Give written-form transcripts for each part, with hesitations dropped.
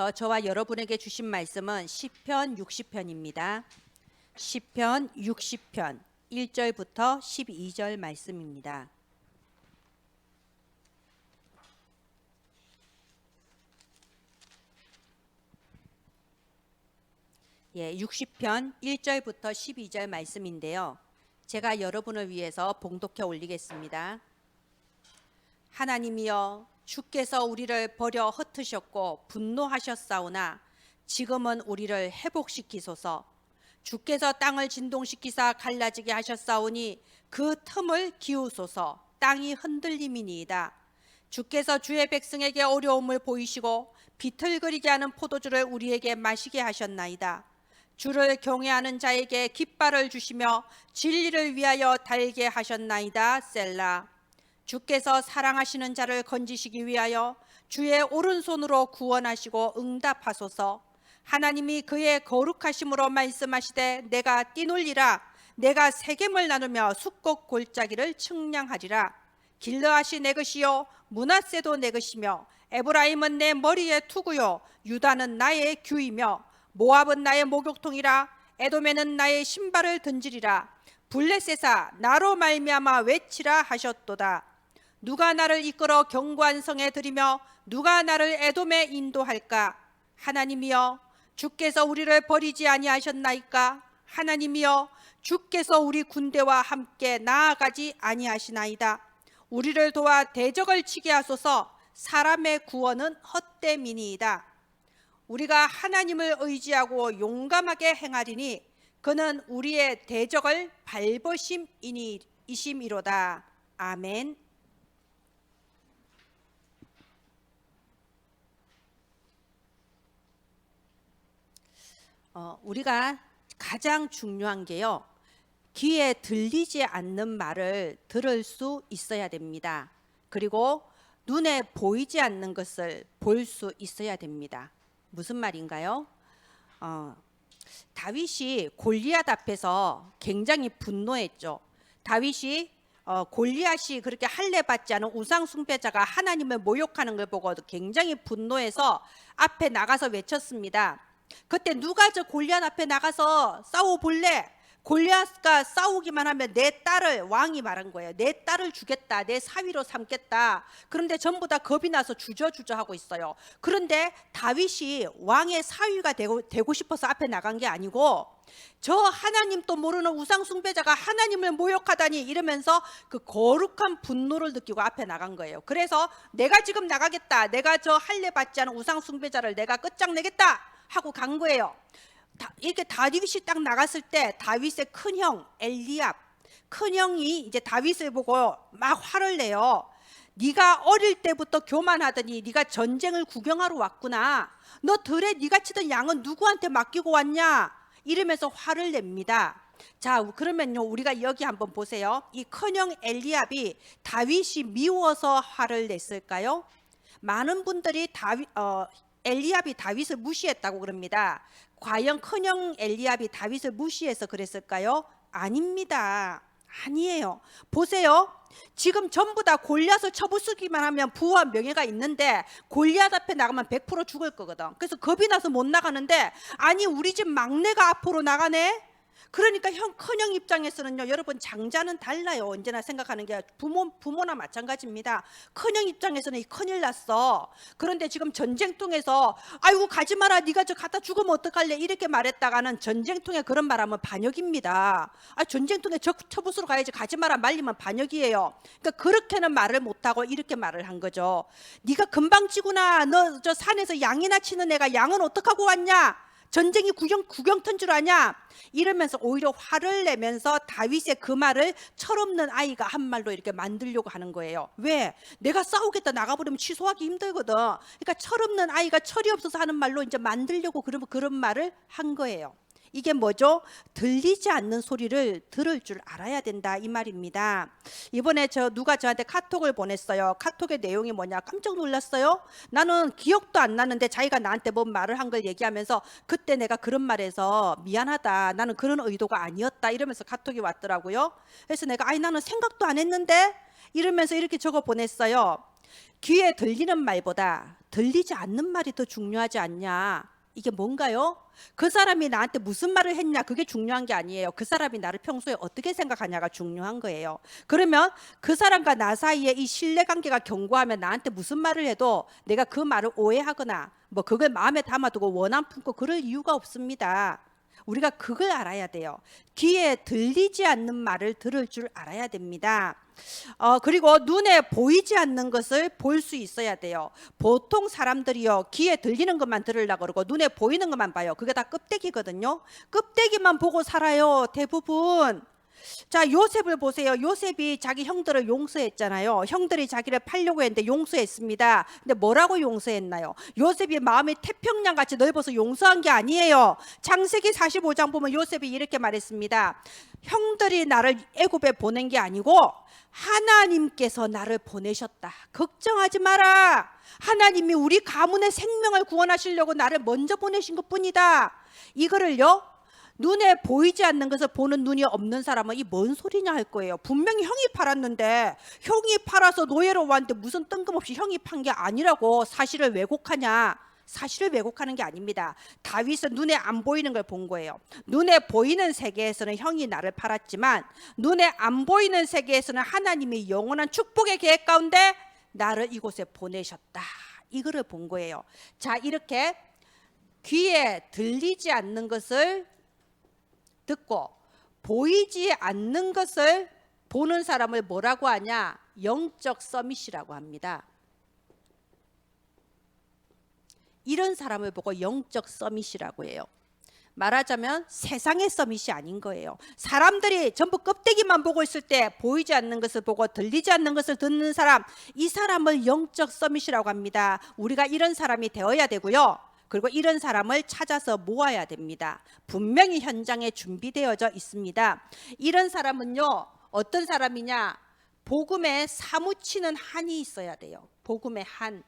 하나님께서 저와 여러분에게 주신 말씀은 시편 60편입니다. 시편 60편 1절부터 12절 말씀입니다. 예, 60편 1절부터 12절 말씀인데요. 제가 여러분을 위해서 봉독해 올리겠습니다. 하나님이여, 주께서 우리를 버려 흩으셨고 분노하셨사오나 지금은 우리를 회복시키소서. 주께서 땅을 진동시키사 갈라지게 하셨사오니 그 틈을 기우소서. 땅이 흔들림이니이다. 주께서 주의 백성에게 어려움을 보이시고 비틀거리게 하는 포도주를 우리에게 마시게 하셨나이다. 주를 경외하는 자에게 깃발을 주시며 진리를 위하여 달게 하셨나이다. 셀라. 주께서 사랑하시는 자를 건지시기 위하여 주의 오른손으로 구원하시고 응답하소서. 하나님이 그의 거룩하심으로 말씀하시되 내가 뛰놀리라. 내가 세겜을 나누며 숫곡 골짜기를 측량하리라. 길르앗이 내 것이요 므낫세도 내 것이며 에브라임은 내 머리의 투구요 유다는 나의 규이며 모압은 나의 목욕통이라. 에돔에는 나의 신발을 던지리라. 블레셋아 나로 말미암아 외치라 하셨도다. 누가 나를 이끌어 견고한 성에 들이며 누가 나를 에돔에 인도할까? 하나님이여, 주께서 우리를 버리지 아니하셨나이까? 하나님이여, 주께서 우리 군대와 함께 나아가지 아니하시나이다. 우리를 도와 대적을 치게 하소서. 사람의 구원은 헛됨이니이다. 우리가 하나님을 의지하고 용감하게 행하리니 그는 우리의 대적을 밟으심이니이심이로다. 아멘. 우리가 가장 중요한 게요, 귀에 들리지 않는 말을 들을 수 있어야 됩니다. 그리고 눈에 보이지 않는 것을 볼 수 있어야 됩니다. 무슨 말인가요? 다윗이 골리앗 앞에서 굉장히 분노했죠. 다윗이 골리앗이 그렇게 할례 받지 않은 우상 숭배자가 하나님을 모욕하는 걸 보고 굉장히 분노해서 앞에 나가서 외쳤습니다. 그때 누가 저 골리앗 앞에 나가서 싸워볼래? 골리앗과 싸우기만 하면 내 딸을, 왕이 말한 거예요. 내 딸을 주겠다, 내 사위로 삼겠다. 그런데 전부 다 겁이 나서 주저주저 하고 있어요. 그런데 다윗이 왕의 사위가 되고 싶어서 앞에 나간 게 아니고 저 하나님도 모르는 우상 숭배자가 하나님을 모욕하다니 이러면서 그 거룩한 분노를 느끼고 앞에 나간 거예요. 그래서 내가 지금 나가겠다, 내가 저 할례 받지 않은 우상 숭배자를 내가 끝장내겠다 하고 간 거예요. 이렇게 다윗이 딱 나갔을 때 다윗의 큰형 엘리압, 큰형이 이제 다윗을 보고 막 화를 내요. 네가 어릴 때부터 교만하더니 네가 전쟁을 구경하러 왔구나. 너 들에 네가 치던 양은 누구한테 맡기고 왔냐? 이러면서 화를 냅니다. 자, 그러면요, 우리가 여기 한번 보세요. 이 큰형 엘리압이 다윗이 미워서 화를 냈을까요? 많은 분들이 엘리압이 다윗을 무시했다고 그럽니다. 과연 큰형 엘리압이 다윗을 무시해서 그랬을까요? 아닙니다. 아니에요. 보세요. 지금 전부 다 골리앗을 쳐부수기만 하면 부와 명예가 있는데 골리앗 앞에 나가면 100% 죽을 거거든. 그래서 겁이 나서 못 나가는데, 아니 우리 집 막내가 앞으로 나가네? 그러니까 큰형 입장에서는요, 여러분 장자는 달라요. 언제나 생각하는 게 부모나 마찬가지입니다. 큰형 입장에서는 큰일 났어. 그런데 지금 전쟁통에서 아이고 가지 마라, 네가 저 갖다 죽으면 어떡할래, 이렇게 말했다가는 전쟁통에 그런 말하면 반역입니다. 전쟁통에 쳐부수러 가야지, 가지 마라 말리면 반역이에요. 그러니까 그렇게는 말을 못하고 이렇게 말을 한 거죠. 네가 금방지구나. 너 저 산에서 양이나 치는 애가 양은 어떡하고 왔냐? 전쟁이 구경턴 줄 아냐? 이러면서 오히려 화를 내면서 다윗의 그 말을 철없는 아이가 한 말로 이렇게 만들려고 하는 거예요. 왜? 내가 싸우겠다 나가버리면 취소하기 힘들거든. 그러니까 철없는 아이가 철이 없어서 하는 말로 이제 만들려고 그런 말을 한 거예요. 이게 뭐죠? 들리지 않는 소리를 들을 줄 알아야 된다, 이 말입니다. 이번에 누가 저한테 카톡을 보냈어요. 카톡의 내용이 뭐냐, 깜짝 놀랐어요. 나는 기억도 안 나는데 자기가 나한테 뭔 말을 한 걸 얘기하면서 그때 내가 그런 말해서 미안하다, 나는 그런 의도가 아니었다, 이러면서 카톡이 왔더라고요. 그래서 내가 나는 생각도 안 했는데 이러면서 이렇게 적어 보냈어요. 귀에 들리는 말보다 들리지 않는 말이 더 중요하지 않냐? 이게 뭔가요? 그 사람이 나한테 무슨 말을 했냐, 그게 중요한 게 아니에요. 그 사람이 나를 평소에 어떻게 생각하냐가 중요한 거예요. 그러면 그 사람과 나 사이에 이 신뢰관계가 견고하면 나한테 무슨 말을 해도 내가 그 말을 오해하거나 뭐 그걸 마음에 담아두고 원한 품고 그럴 이유가 없습니다. 우리가 그걸 알아야 돼요. 귀에 들리지 않는 말을 들을 줄 알아야 됩니다. 그리고 눈에 보이지 않는 것을 볼 수 있어야 돼요. 보통 사람들이요, 귀에 들리는 것만 들으려고 그러고 눈에 보이는 것만 봐요. 그게 다 껍데기거든요. 껍데기만 보고 살아요, 대부분. 자, 요셉을 보세요. 요셉이 자기 형들을 용서했잖아요. 형들이 자기를 팔려고 했는데 용서했습니다. 근데 뭐라고 용서했나요? 요셉이 마음이 태평양 같이 넓어서 용서한 게 아니에요. 창세기 45장 보면 요셉이 이렇게 말했습니다. 형들이 나를 애굽에 보낸 게 아니고 하나님께서 나를 보내셨다. 걱정하지 마라. 하나님이 우리 가문의 생명을 구원하시려고 나를 먼저 보내신 것뿐이다. 이거를요, 눈에 보이지 않는 것을 보는 눈이 없는 사람은 이 뭔 소리냐 할 거예요. 분명히 형이 팔았는데, 형이 팔아서 노예로 왔는데 무슨 뜬금없이 형이 판 게 아니라고 사실을 왜곡하냐? 사실을 왜곡하는 게 아닙니다. 다윗은 눈에 안 보이는 걸 본 거예요. 눈에 보이는 세계에서는 형이 나를 팔았지만 눈에 안 보이는 세계에서는 하나님이 영원한 축복의 계획 가운데 나를 이곳에 보내셨다. 이거를 본 거예요. 자, 이렇게 귀에 들리지 않는 것을 듣고 보이지 않는 것을 보는 사람을 뭐라고 하냐? 영적 서밋이라고 합니다. 이런 사람을 보고 영적 서밋이라고 해요. 말하자면 세상의 서밋이 아닌 거예요. 사람들이 전부 껍데기만 보고 있을 때 보이지 않는 것을 보고 들리지 않는 것을 듣는 사람, 이 사람을 영적 서밋이라고 합니다. 우리가 이런 사람이 되어야 되고요. 그리고 이런 사람을 찾아서 모아야 됩니다. 분명히 현장에 준비되어져 있습니다. 이런 사람은요, 어떤 사람이냐? 복음에 사무치는 한이 있어야 돼요. 복음의 한.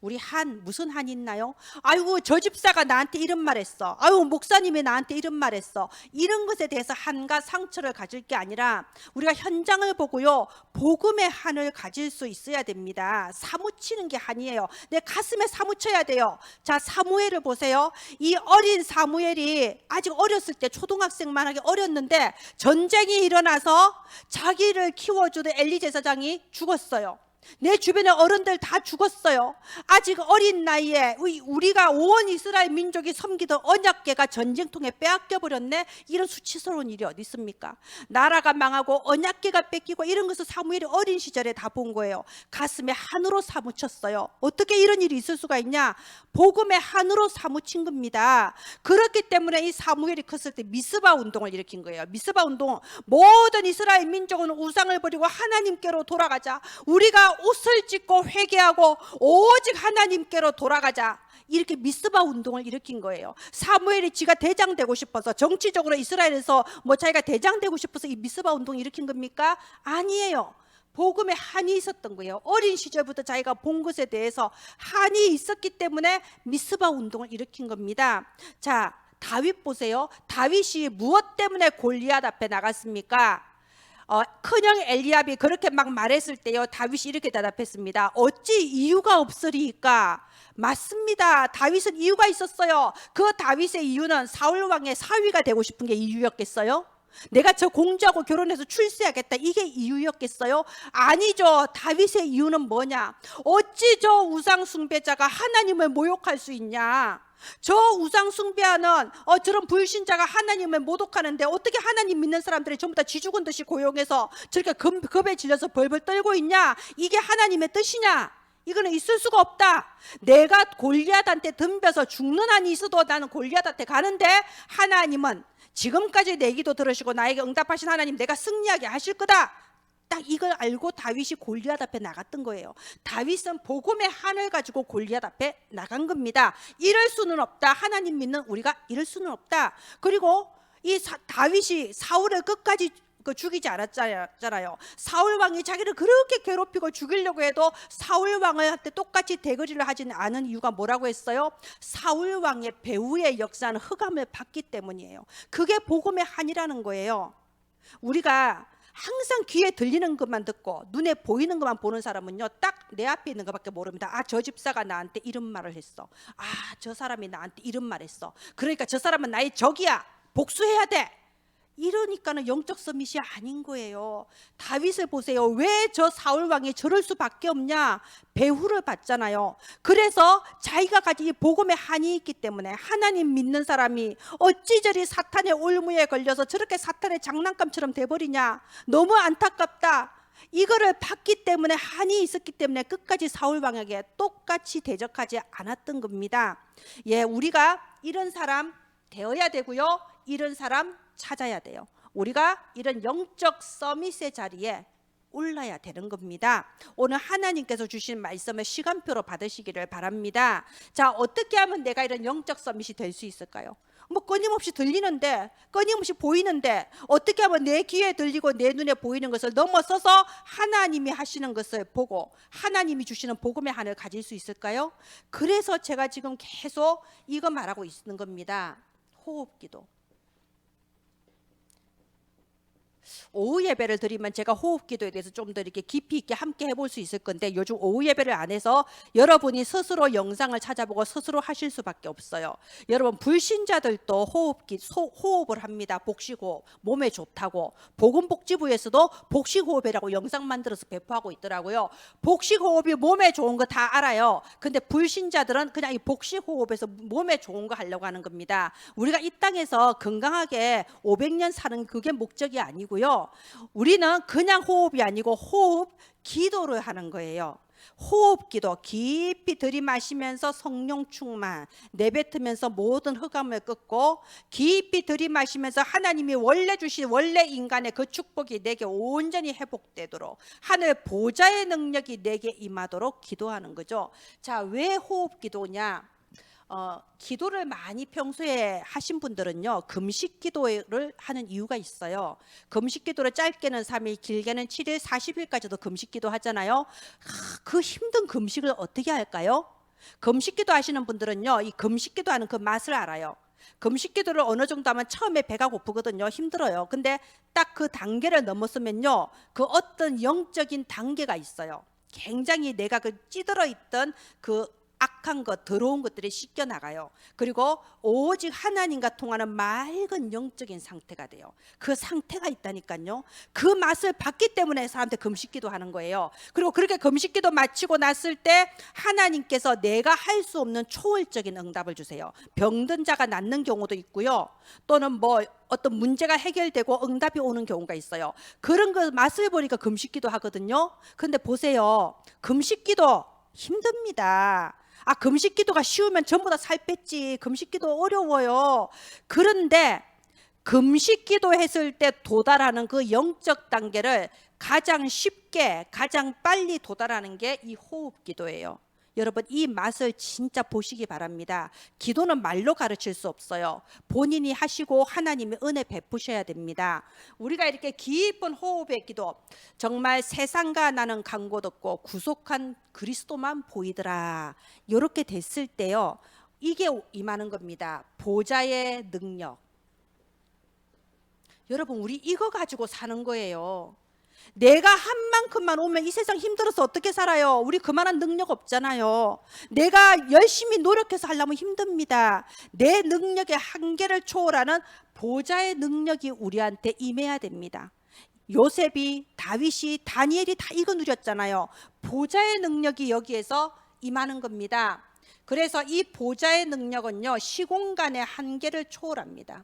우리 한, 무슨 한이 있나요? 아이고, 저 집사가 나한테 이런 말 했어. 아이고, 목사님이 나한테 이런 말 했어. 이런 것에 대해서 한과 상처를 가질 게 아니라 우리가 현장을 보고요, 복음의 한을 가질 수 있어야 됩니다. 사무치는 게 한이에요. 내 가슴에 사무쳐야 돼요. 자, 사무엘을 보세요. 이 어린 사무엘이 아직 어렸을 때 초등학생만하게 어렸는데 전쟁이 일어나서 자기를 키워주던 엘리 제사장이 죽었어요. 내 주변의 어른들 다 죽었어요. 아직 어린 나이에 우리가 온 이스라엘 민족이 섬기던 언약궤가 전쟁통에 빼앗겨 버렸네. 이런 수치스러운 일이 어디 있습니까? 나라가 망하고 언약궤가 뺏기고 이런 것을 사무엘이 어린 시절에 다 본 거예요. 가슴에 한으로 사무쳤어요. 어떻게 이런 일이 있을 수가 있냐? 복음의 한으로 사무친 겁니다. 그렇기 때문에 이 사무엘이 컸을 때 미스바 운동을 일으킨 거예요. 미스바 운동, 모든 이스라엘 민족은 우상을 버리고 하나님께로 돌아가자. 우리가 옷을 찢고 회개하고 오직 하나님께로 돌아가자. 이렇게 미스바 운동을 일으킨 거예요. 사무엘이 지가 대장 되고 싶어서, 정치적으로 이스라엘에서 뭐 자기가 대장 되고 싶어서 이 미스바 운동을 일으킨 겁니까? 아니에요. 복음에 한이 있었던 거예요. 어린 시절부터 자기가 본 것에 대해서 한이 있었기 때문에 미스바 운동을 일으킨 겁니다. 자, 다윗 보세요. 다윗이 무엇 때문에 골리앗 앞에 나갔습니까? 큰형 엘리압이 그렇게 막 말했을 때요, 다윗이 이렇게 대답했습니다. 어찌 이유가 없으리까? 맞습니다. 다윗은 이유가 있었어요. 그 다윗의 이유는 사울 왕의 사위가 되고 싶은 게 이유였겠어요? 내가 저 공주하고 결혼해서 출세하겠다, 이게 이유였겠어요? 아니죠. 다윗의 이유는 뭐냐? 어찌 저 우상 숭배자가 하나님을 모욕할 수 있냐? 저 우상 숭배하는 저런 불신자가 하나님을 모독하는데 어떻게 하나님 믿는 사람들이 전부 다 쥐 죽은 듯이 고용해서 저렇게 겁에 질려서 벌벌 떨고 있냐? 이게 하나님의 뜻이냐? 이거는 있을 수가 없다. 내가 골리앗한테 덤벼서 죽는 한이 있어도 나는 골리앗한테 가는데 하나님은 지금까지 내 기도 들으시고 나에게 응답하신 하나님, 내가 승리하게 하실 거다. 딱 이걸 알고 다윗이 골리앗 앞에 나갔던 거예요. 다윗은 복음의 한을 가지고 골리앗 앞에 나간 겁니다. 이럴 수는 없다. 하나님 믿는 우리가 이럴 수는 없다. 그리고 이 다윗이 사울을 끝까지 죽이지 않았잖아요. 사울 왕이 자기를 그렇게 괴롭히고 죽이려고 해도 사울 왕한테 똑같이 대거리를 하지는 않은 이유가 뭐라고 했어요? 사울 왕의 배후의 역사는 흑암을 받기 때문이에요. 그게 복음의 한이라는 거예요. 우리가 항상 귀에 들리는 것만 듣고 눈에 보이는 것만 보는 사람은요, 딱 내 앞에 있는 것밖에 모릅니다. 아, 저 집사가 나한테 이런 말을 했어. 아, 저 사람이 나한테 이런 말 했어. 그러니까 저 사람은 나의 적이야. 복수해야 돼. 이러니까는 영적 서밋이 아닌 거예요. 다윗을 보세요. 왜 저 사울 왕이 저럴 수밖에 없냐? 배후를 봤잖아요. 그래서 자기가 가진 이 복음의 한이 있기 때문에 하나님 믿는 사람이 어찌 저리 사탄의 올무에 걸려서 저렇게 사탄의 장난감처럼 돼버리냐? 너무 안타깝다. 이거를 봤기 때문에 한이 있었기 때문에 끝까지 사울 왕에게 똑같이 대적하지 않았던 겁니다. 예, 우리가 이런 사람 되어야 되고요. 이런 사람 찾아야 돼요. 우리가 이런 영적 서밋의 자리에 올라야 되는 겁니다. 오늘 하나님께서 주신 말씀을 시간표로 받으시기를 바랍니다. 자, 어떻게 하면 내가 이런 영적 서밋이 될 수 있을까요? 뭐 끊임없이 들리는데, 끊임없이 보이는데, 어떻게 하면 내 귀에 들리고 내 눈에 보이는 것을 넘어서서 하나님이 하시는 것을 보고 하나님이 주시는 복음의 한을 가질 수 있을까요? 그래서 제가 지금 계속 이거 말하고 있는 겁니다. 호흡기도. 오후 예배를 드리면 제가 호흡기도에 대해서 좀 더 이렇게 깊이 있게 함께 해볼 수 있을 건데, 요즘 오후 예배를 안 해서 여러분이 스스로 영상을 찾아보고 스스로 하실 수밖에 없어요. 여러분, 불신자들도 호흡을 합니다. 복식호흡, 몸에 좋다고. 보건복지부에서도 복식호흡이라고 영상 만들어서 배포하고 있더라고요. 복식호흡이 몸에 좋은 거 다 알아요. 근데 불신자들은 그냥 이 복식호흡에서 몸에 좋은 거 하려고 하는 겁니다. 우리가 이 땅에서 건강하게 500년 사는 그게 목적이 아니고요. 우리는 그냥 호흡이 아니고 호흡 기도를 하는 거예요. 호흡 기도, 깊이 들이마시면서 성령 충만, 내뱉으면서 모든 흑암을 끊고 깊이 들이마시면서 하나님이 원래 주신 원래 인간의 그 축복이 내게 온전히 회복되도록, 하늘 보좌의 능력이 내게 임하도록 기도하는 거죠. 자, 왜 호흡 기도냐? 기도를 많이 평소에 하신 분들은요, 금식 기도를 하는 이유가 있어요. 금식 기도를 짧게는 3일, 길게는 7일, 40일까지도 금식 기도 하잖아요. 그 힘든 금식을 어떻게 할까요? 금식 기도 하시는 분들은요, 이 금식 기도하는 그 맛을 알아요. 금식 기도를 어느 정도 하면 처음에 배가 고프거든요. 힘들어요. 근데 딱 그 단계를 넘었으면요, 그 어떤 영적인 단계가 있어요. 굉장히 내가 그 찌들어 있던 그 악한 것, 더러운 것들이 씻겨 나가요. 그리고 오직 하나님과 통하는 맑은 영적인 상태가 돼요. 그 상태가 있다니까요. 그 맛을 봤기 때문에 사람들 금식기도 하는 거예요. 그리고 그렇게 금식기도 마치고 났을 때 하나님께서 내가 할 수 없는 초월적인 응답을 주세요. 병든 자가 낫는 경우도 있고요. 또는 뭐 어떤 문제가 해결되고 응답이 오는 경우가 있어요. 그런 거 맛을 보니까 금식기도 하거든요. 근데 보세요. 금식기도 힘듭니다. 아, 금식기도가 쉬우면 전부 다 살 뺐지. 금식기도 어려워요. 그런데 금식기도 했을 때 도달하는 그 영적 단계를 가장 쉽게, 가장 빨리 도달하는 게 이 호흡기도예요. 여러분, 이 맛을 진짜 보시기 바랍니다. 기도는 말로 가르칠 수 없어요. 본인이 하시고 하나님의 은혜 베푸셔야 됩니다. 우리가 이렇게 깊은 호흡의 기도, 정말 세상과 나는 강고 듣고 구속한 그리스도만 보이더라, 이렇게 됐을 때요, 이게 임하는 겁니다. 보좌의 능력. 여러분, 우리 이거 가지고 사는 거예요. 내가 한 만큼만 오면 이 세상 힘들어서 어떻게 살아요? 우리 그만한 능력 없잖아요. 내가 열심히 노력해서 하려면 힘듭니다. 내 능력의 한계를 초월하는 보좌의 능력이 우리한테 임해야 됩니다. 요셉이, 다윗이, 다니엘이 다 이거 누렸잖아요. 보좌의 능력이 여기에서 임하는 겁니다. 그래서 이 보좌의 능력은요, 시공간의 한계를 초월합니다.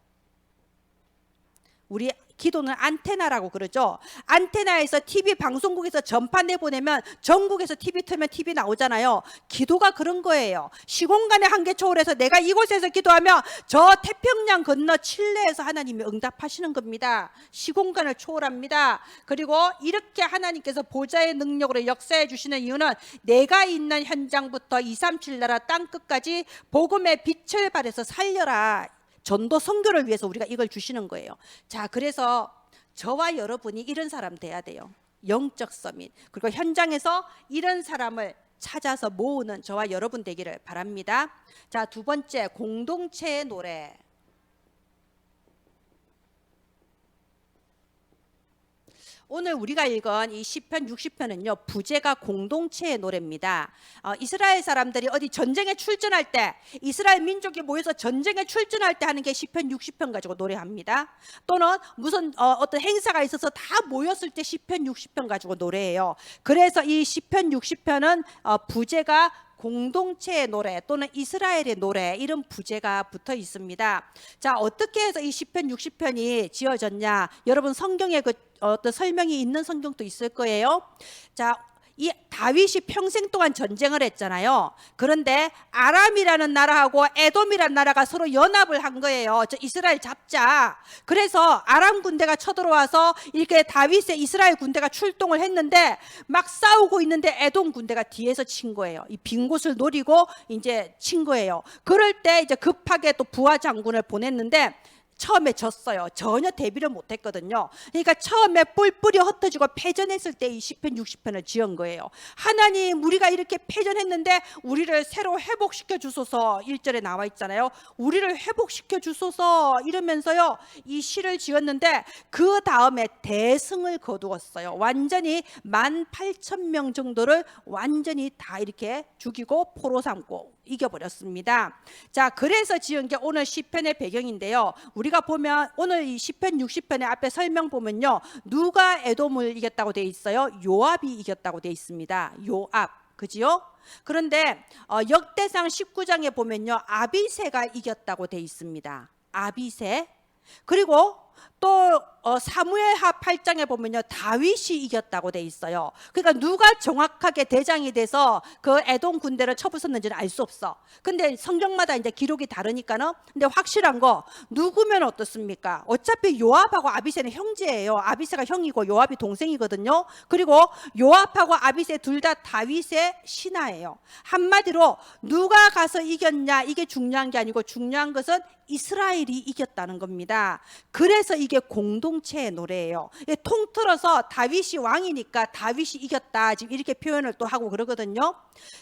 우리 기도는 안테나라고 그러죠. 안테나에서 TV 방송국에서 전파 내보내면 전국에서 TV 틀면 TV 나오잖아요. 기도가 그런 거예요. 시공간의 한계 초월해서 내가 이곳에서 기도하면 저 태평양 건너 칠레에서 하나님이 응답하시는 겁니다. 시공간을 초월합니다. 그리고 이렇게 하나님께서 보좌의 능력으로 역사해 주시는 이유는 내가 있는 현장부터 237 나라 땅끝까지 복음의 빛을 발해서 살려라, 전도 선교를 위해서 우리가 이걸 주시는 거예요. 자, 그래서 저와 여러분이 이런 사람 돼야 돼요. 영적 서밋. 그리고 현장에서 이런 사람을 찾아서 모으는 저와 여러분 되기를 바랍니다. 자, 두 번째, 공동체의 노래. 오늘 우리가 읽은 이 시편 60편은요 부제가 공동체의 노래입니다. 이스라엘 사람들이 어디 전쟁에 출전할 때, 이스라엘 민족이 모여서 전쟁에 출전할 때 하는 게 시편 60편 가지고 노래합니다. 또는 무슨 어떤 행사가 있어서 다 모였을 때 시편 60편 가지고 노래해요. 그래서 이 시편 60편은 부제가 공동체의 노래 또는 이스라엘의 노래, 이런 부제가 붙어 있습니다. 자, 어떻게 해서 이 시편 60편이 지어졌냐? 여러분 성경에 그 어떤 설명이 있는 성경도 있을 거예요. 자, 이 다윗이 평생 동안 전쟁을 했잖아요. 그런데 아람이라는 나라하고 에돔이라는 나라가 서로 연합을 한 거예요. 저 이스라엘 잡자. 그래서 아람 군대가 쳐들어와서 이렇게 다윗의 이스라엘 군대가 출동을 했는데 막 싸우고 있는데 에돔 군대가 뒤에서 친 거예요. 이 빈 곳을 노리고 이제 친 거예요. 그럴 때 이제 급하게 또 부하 장군을 보냈는데 처음에 졌어요. 전혀 대비를 못했거든요. 그러니까 처음에 뿔뿔이 흩어지고 패전했을 때 이 시편 60편을 지은 거예요. 하나님, 우리가 이렇게 패전했는데 우리를 새로 회복시켜 주소서. 1절에 나와 있잖아요. 우리를 회복시켜 주소서 이러면서요 이 시를 지었는데 그 다음에 대승을 거두었어요. 완전히 18,000명 정도를 완전히 다 이렇게 죽이고 포로 삼고 이겨버렸습니다. 자, 그래서 지은 게 오늘 시편의 배경인데요. 우리가 보면 오늘 이 시편 60편의 앞에 설명 보면요, 누가 에돔을 이겼다고 돼 있어요? 요압이 이겼다고 돼 있습니다. 요압, 그지요? 그런데 역대상 19장에 보면요, 아비새가 이겼다고 돼 있습니다. 아비새. 그리고 또 사무엘하 8장에 보면요 다윗이 이겼다고 돼 있어요. 그러니까 누가 정확하게 대장이 돼서 그 에돔 군대를 쳐부쉈는지는 알 수 없어. 근데 성경마다 이제 기록이 다르니까는. 근데 확실한 거 누구면 어떻습니까? 어차피 요압하고 아비새는 형제예요. 아비새가 형이고 요압이 동생이거든요. 그리고 요압하고 아비새 둘 다 다윗의 신하예요. 한마디로 누가 가서 이겼냐, 이게 중요한 게 아니고 중요한 것은 이스라엘이 이겼다는 겁니다. 그래서 이게 공동체의 노래예요. 통틀어서 다윗이 왕이니까 다윗이 이겼다, 지금 이렇게 표현을 또 하고 그러거든요.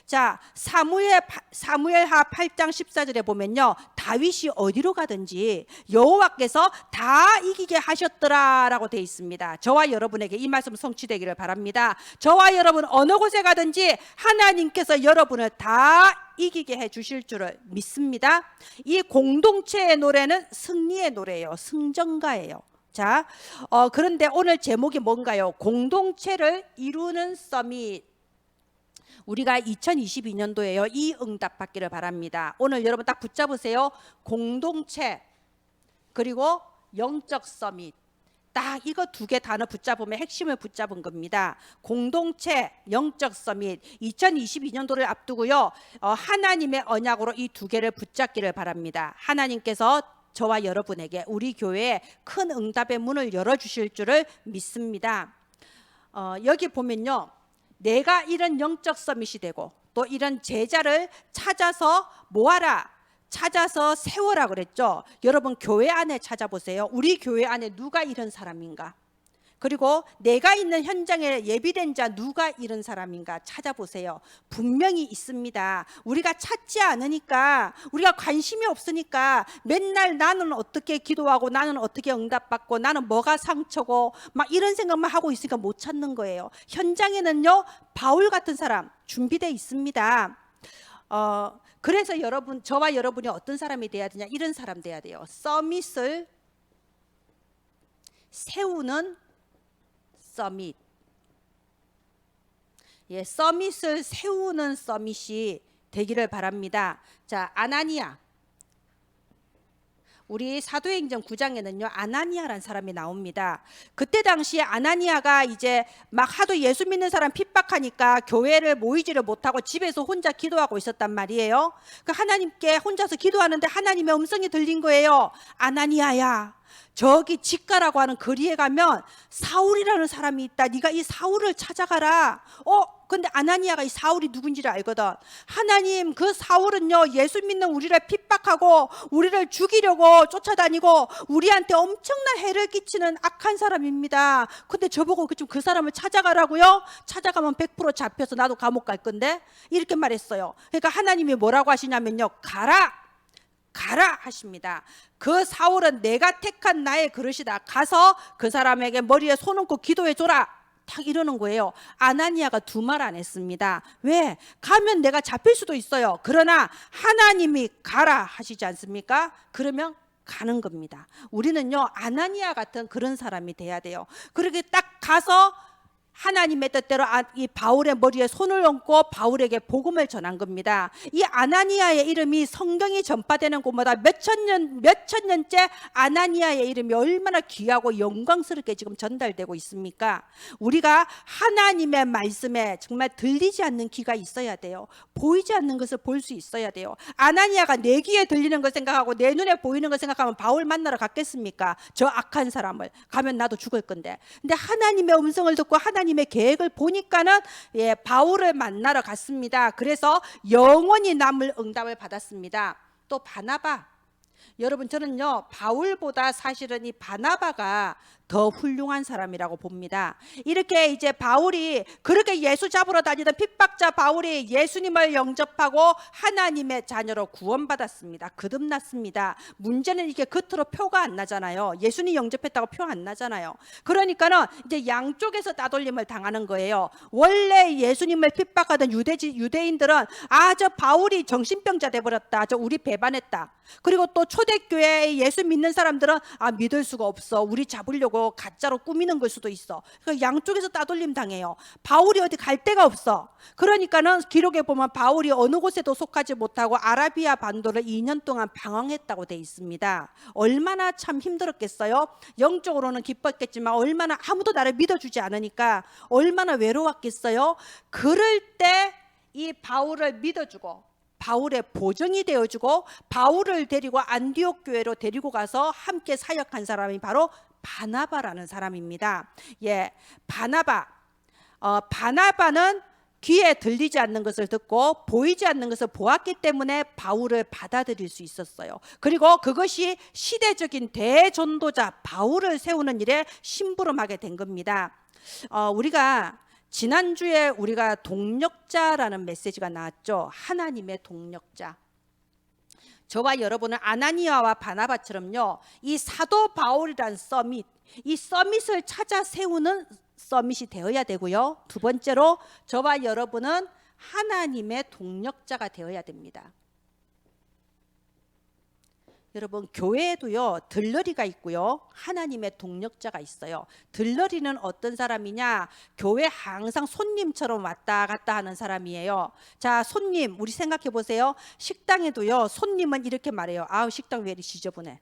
자, 사무엘하 8장 14절에 보면요, 다윗이 어디로 가든지 여호와께서 다 이기게 하셨더라라고 되어 있습니다. 저와 여러분에게 이 말씀 성취되기를 바랍니다. 저와 여러분 어느 곳에 가든지 하나님께서 여러분을 다 이기게 해 주실 줄을 믿습니다. 이 공동체의 노래는 승리의 노래예요. 승전가예요. 자, 그런데 오늘 제목이 뭔가요? 공동체를 이루는 서밋. 우리가 2022년도에요. 이 응답 받기를 바랍니다. 오늘 여러분 딱 붙잡으세요. 공동체 그리고 영적 서밋. 딱 이거 두 개 단어 붙잡으면 핵심을 붙잡은 겁니다. 공동체, 영적 서밋. 2022년도를 앞두고요, 하나님의 언약으로 이 두 개를 붙잡기를 바랍니다. 하나님께서 저와 여러분에게 우리 교회에 큰 응답의 문을 열어주실 줄을 믿습니다. 여기 보면요, 내가 이런 영적 서밋이 되고 또 이런 제자를 찾아서 모아라, 찾아서 세워라 그랬죠. 여러분 교회 안에 찾아보세요. 우리 교회 안에 누가 이런 사람인가? 그리고 내가 있는 현장에 예비된 자 누가 이런 사람인가 찾아보세요. 분명히 있습니다. 우리가 찾지 않으니까, 우리가 관심이 없으니까 맨날 나는 어떻게 기도하고 나는 어떻게 응답받고 나는 뭐가 상처고 막 이런 생각만 하고 있으니까 못 찾는 거예요. 현장에는요 바울 같은 사람 준비되어 있습니다. 그래서 여러분, 저와 여러분이 어떤 사람이 돼야 되냐, 이런 사람 돼야 돼요. 서밋을 세우는 서밋. 예, 서밋을 세우는 서밋이 되기를 바랍니다. 자, 아나니아. 우리 사도행전 9장에는요 아나니아라는 사람이 나옵니다. 그때 당시에 아나니아가 이제 막 하도 예수 믿는 사람 핍박하니까 교회를 모이지를 못하고 집에서 혼자 기도하고 있었단 말이에요. 그 하나님께 혼자서 기도하는데 하나님의 음성이 들린 거예요. 아나니아야, 저기 직가라고 하는 거리에 가면 사울이라는 사람이 있다. 네가 이 사울을 찾아가라. 근데 아나니아가 이 사울이 누군지를 알거든. 하나님, 그 사울은요 예수 믿는 우리를 핍박하고 우리를 죽이려고 쫓아다니고 우리한테 엄청난 해를 끼치는 악한 사람입니다. 근데 저보고 그 사람을 찾아가라고요? 찾아가면 100% 잡혀서 나도 감옥 갈 건데, 이렇게 말했어요. 그러니까 하나님이 뭐라고 하시냐면요, 가라. 가라 하십니다. 그 사울은 내가 택한 나의 그릇이다. 가서 그 사람에게 머리에 손 얹고 기도해 줘라. 딱 이러는 거예요. 아나니아가 두 말 안 했습니다. 왜? 가면 내가 잡힐 수도 있어요. 그러나 하나님이 가라 하시지 않습니까? 그러면 가는 겁니다. 우리는요, 아나니아 같은 그런 사람이 돼야 돼요. 그렇게 딱 가서 하나님의 뜻대로 이 바울의 머리에 손을 얹고 바울에게 복음을 전한 겁니다. 이 아나니아의 이름이 성경이 전파되는 곳마다 몇 천 년째 아나니아의 이름이 얼마나 귀하고 영광스럽게 지금 전달되고 있습니까? 우리가 하나님의 말씀에 정말 들리지 않는 귀가 있어야 돼요. 보이지 않는 것을 볼 수 있어야 돼요. 아나니아가 내 귀에 들리는 걸 생각하고 내 눈에 보이는 걸 생각하면 바울 만나러 갔겠습니까? 저 악한 사람을. 가면 나도 죽을 건데. 근데 하나님의 음성을 듣고 하나님의 계획을 보니까는 바울을 만나러 갔습니다. 그래서 영원히 남을 응답을 받았습니다. 또 바나바, 여러분 저는요 바울보다 사실은 이 바나바가 더 훌륭한 사람이라고 봅니다. 이렇게 이제 바울이 그렇게 예수 잡으러 다니던 핍박자 바울이 예수님을 영접하고 하나님의 자녀로 구원받았습니다. 거듭났습니다. 문제는 이게 겉으로 표가 안 나잖아요. 예수님 영접했다고 표 안 나잖아요. 그러니까는 이제 양쪽에서 따돌림을 당하는 거예요. 원래 예수님을 핍박하던 유대인들은 저 바울이 정신병자 돼버렸다. 저 우리 배반했다. 그리고 또 초대교회에 예수 믿는 사람들은 믿을 수가 없어. 우리 잡으려고 가짜로 꾸미는 걸 수도 있어. 그러니까 양쪽에서 따돌림 당해요. 바울이 어디 갈 데가 없어. 그러니까는 기록에 보면 바울이 어느 곳에도 속하지 못하고 아라비아 반도를 2년 동안 방황했다고 돼 있습니다. 얼마나 참 힘들었겠어요. 영적으로는 기뻤겠지만 얼마나 아무도 나를 믿어주지 않으니까 얼마나 외로웠겠어요. 그럴 때 이 바울을 믿어주고 바울의 보정이 되어주고 바울을 데리고 안디옥 교회로 데리고 가서 함께 사역한 사람이 바로 바나바라는 사람입니다. 바나바는 귀에 들리지 않는 것을 듣고 보이지 않는 것을 보았기 때문에 바울을 받아들일 수 있었어요. 그리고 그것이 시대적인 대전도자 바울을 세우는 일에 심부름하게 된 겁니다. 우리가 지난주에 우리가 동력자라는 메시지가 나왔죠. 하나님의 동력자. 저와 여러분은 아나니아와 바나바처럼요, 이 사도 바울이란 서밋, 이 서밋을 찾아 세우는 서밋이 되어야 되고요. 두 번째로 저와 여러분은 하나님의 동력자가 되어야 됩니다. 여러분 교회에도요 들러리가 있고요 하나님의 동력자가 있어요. 들러리는 어떤 사람이냐? 교회 항상 손님처럼 왔다 갔다 하는 사람이에요. 자, 손님, 우리 생각해 보세요. 식당에도요 손님은 이렇게 말해요. 식당 왜 이리 지저분해?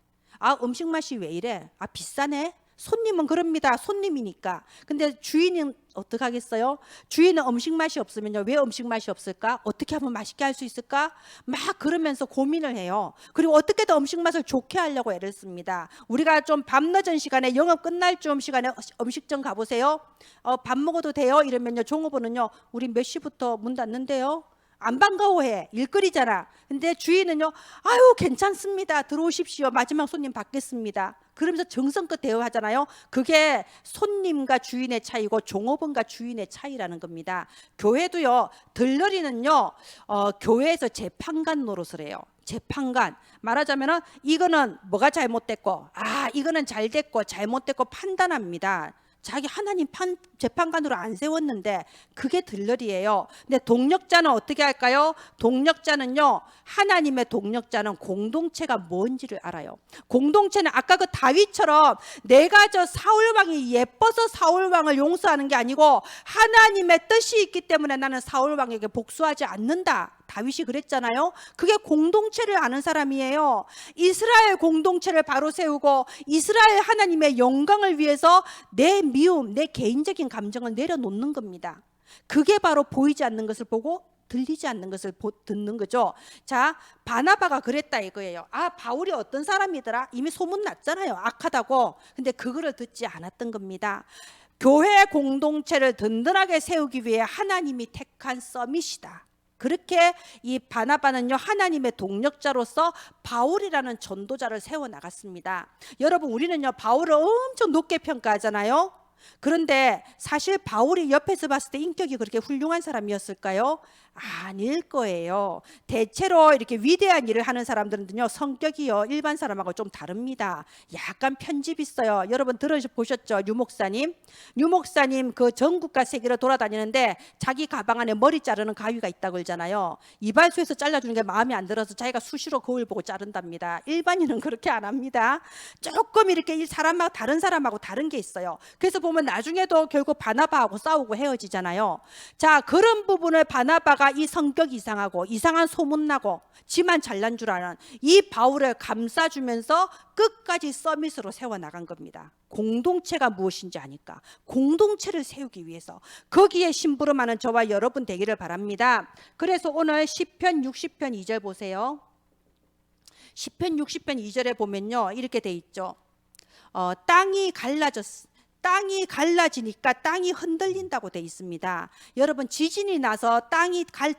음식 맛이 왜 이래? 비싸네? 손님은 그럽니다. 손님이니까. 근데 주인은 어떻게 하겠어요? 주인은 음식 맛이 없으면요, 왜 음식 맛이 없을까? 어떻게 하면 맛있게 할 수 있을까? 막 그러면서 고민을 해요. 그리고 어떻게 더 음식 맛을 좋게 하려고 애를 씁니다. 우리가 좀 밤늦은 시간에, 영업 끝날 쯤 시간에 음식점 가보세요. 밥 먹어도 돼요? 이러면요 종업원은요, 우리 몇 시부터 문 닫는데요? 안 반가워해. 일거리잖아. 근데 주인은요, 괜찮습니다. 들어오십시오. 마지막 손님 받겠습니다. 그러면서 정성껏 대우하잖아요. 그게 손님과 주인의 차이고 종업원과 주인의 차이라는 겁니다. 교회도요, 들러리는요, 교회에서 재판관 노릇을 해요. 재판관. 말하자면은 이거는 뭐가 잘못됐고, 이거는 잘 됐고 잘못됐고 판단합니다. 자기 하나님 재판관으로 안 세웠는데 그게 들러리예요. 근데 동력자는 어떻게 할까요? 동력자는요, 하나님의 동력자는 공동체가 뭔지를 알아요. 공동체는 아까 그 다윗처럼 내가 저 사울왕이 예뻐서 사울왕을 용서하는 게 아니고 하나님의 뜻이 있기 때문에 나는 사울왕에게 복수하지 않는다. 다윗이 그랬잖아요. 그게 공동체를 아는 사람이에요. 이스라엘 공동체를 바로 세우고 이스라엘 하나님의 영광을 위해서 내 미움, 내 개인적인 감정을 내려놓는 겁니다. 그게 바로 보이지 않는 것을 보고 들리지 않는 것을 듣는 거죠. 자, 바나바가 그랬다 이거예요. 바울이 어떤 사람이더라? 이미 소문났잖아요. 악하다고. 근데 그거를 듣지 않았던 겁니다. 교회 공동체를 든든하게 세우기 위해 하나님이 택한 서밋이다. 그렇게 이 바나바는요, 하나님의 동력자로서 바울이라는 전도자를 세워나갔습니다. 여러분, 우리는요 바울을 엄청 높게 평가하잖아요. 그런데 사실 바울이 옆에서 봤을 때 인격이 그렇게 훌륭한 사람이었을까요? 아닐 거예요. 대체로 이렇게 위대한 일을 하는 사람들은요, 성격이요 일반 사람하고 좀 다릅니다. 약간 편집 있어요. 여러분 들어보셨죠? 류 목사님 그 전국과 세계로 돌아다니는데 자기 가방 안에 머리 자르는 가위가 있다고 그러잖아요. 이발소에서 잘라주는 게 마음에 안 들어서 자기가 수시로 거울 보고 자른답니다. 일반인은 그렇게 안 합니다. 조금 이렇게 이 사람하고 다른 사람하고 다른 게 있어요. 그래서 보면 나중에도 결국 바나바하고 싸우고 헤어지잖아요. 자, 그런 부분을 바나바가 이 성격 이상하고 이상한 소문나고 지만 잘난 줄 아는 이 바울을 감싸주면서 끝까지 서밋으로 세워나간 겁니다. 공동체가 무엇인지 아니까 공동체를 세우기 위해서 거기에 심부름하는 저와 여러분 되기를 바랍니다. 그래서 오늘 시편 60편 2절 보세요. 시편 60편 2절에 보면요 이렇게 돼 있죠. 땅이 갈라지니까 땅이 흔들린다고 돼 있습니다. 여러분 지진이 나서